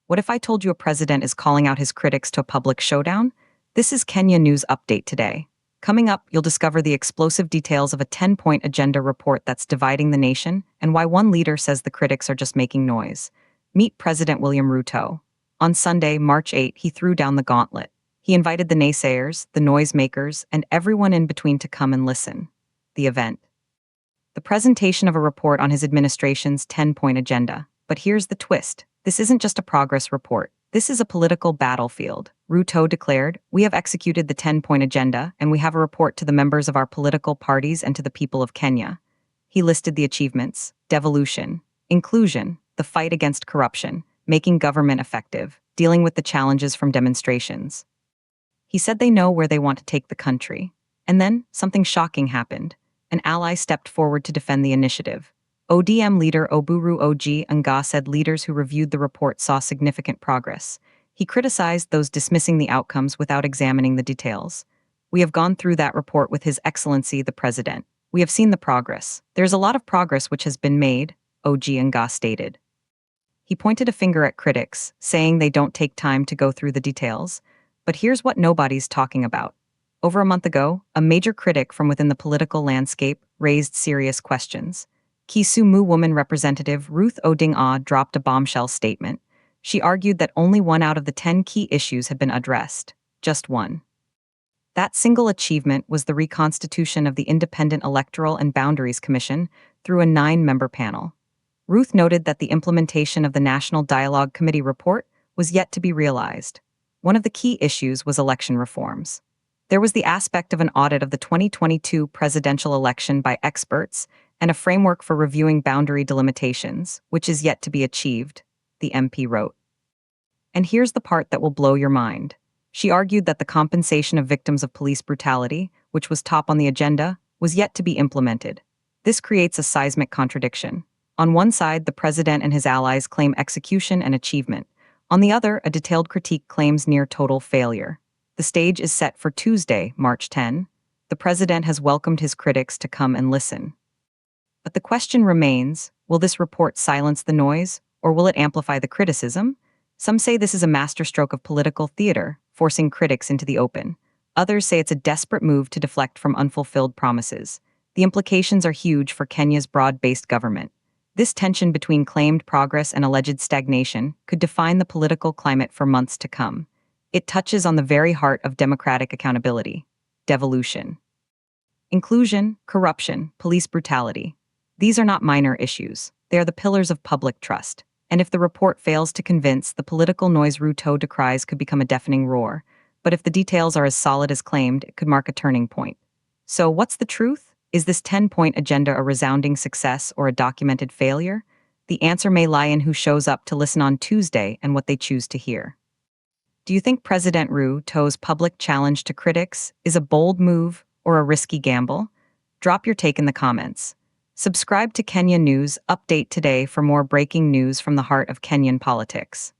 What if I told you a president is calling out his critics to a public showdown? This is Kenya News Update today. Coming up, you'll discover the explosive details of a 10-point agenda report that's dividing the nation and why one leader says the critics are just making noise. Meet President William Ruto. On Sunday, March 8, he threw down the gauntlet. He invited the naysayers, the noisemakers, and everyone in between to come and listen. The event. The presentation of a report on his administration's 10-point agenda. But here's the twist. This isn't just a progress report. This is a political battlefield. Ruto declared, "We have executed the 10-point agenda, and we have a report to the members of our political parties and to the people of Kenya." He listed the achievements: devolution, inclusion, the fight against corruption, making government effective, dealing with the challenges from demonstrations. He said they know where they want to take the country. And then, something shocking happened. An ally stepped forward to defend the initiative. ODM leader Oburu Og Nga said leaders who reviewed the report saw significant progress. He criticized those dismissing the outcomes without examining the details. "We have gone through that report with His Excellency the President. We have seen the progress. There's a lot of progress which has been made," Og Nga stated. He pointed a finger at critics, saying they don't take time to go through the details. But here's what nobody's talking about. Over a month ago, a major critic from within the political landscape raised serious questions. Kisumu woman representative Ruth Odinga dropped a bombshell statement. She argued that only one out of the 10 key issues had been addressed. Just one. That single achievement was the reconstitution of the Independent Electoral and Boundaries Commission through a 9-member panel. Ruth noted that the implementation of the National Dialogue Committee report was yet to be realized. One of the key issues was election reforms. There was the aspect of an audit of the 2022 presidential election by experts and a framework for reviewing boundary delimitations, which is yet to be achieved, the MP wrote. And here's the part that will blow your mind. She argued that the compensation of victims of police brutality, which was top on the agenda, was yet to be implemented. This creates a seismic contradiction. On one side, the president and his allies claim execution and achievement. On the other, a detailed critique claims near total failure. The stage is set for Tuesday, March 10. The president has welcomed his critics to come and listen. But the question remains, will this report silence the noise, or will it amplify the criticism? Some say this is a masterstroke of political theater, forcing critics into the open. Others say it's a desperate move to deflect from unfulfilled promises. The implications are huge for Kenya's broad-based government. This tension between claimed progress and alleged stagnation could define the political climate for months to come. It touches on the very heart of democratic accountability: devolution. Inclusion, corruption, police brutality. These are not minor issues. They are the pillars of public trust. And if the report fails to convince, the political noise Ruto decries could become a deafening roar. But if the details are as solid as claimed, it could mark a turning point. So what's the truth? Is this 10-point agenda a resounding success or a documented failure? The answer may lie in who shows up to listen on Tuesday and what they choose to hear. Do you think President Ruto's public challenge to critics is a bold move or a risky gamble? Drop your take in the comments. Subscribe to Kenya News Update today for more breaking news from the heart of Kenyan politics.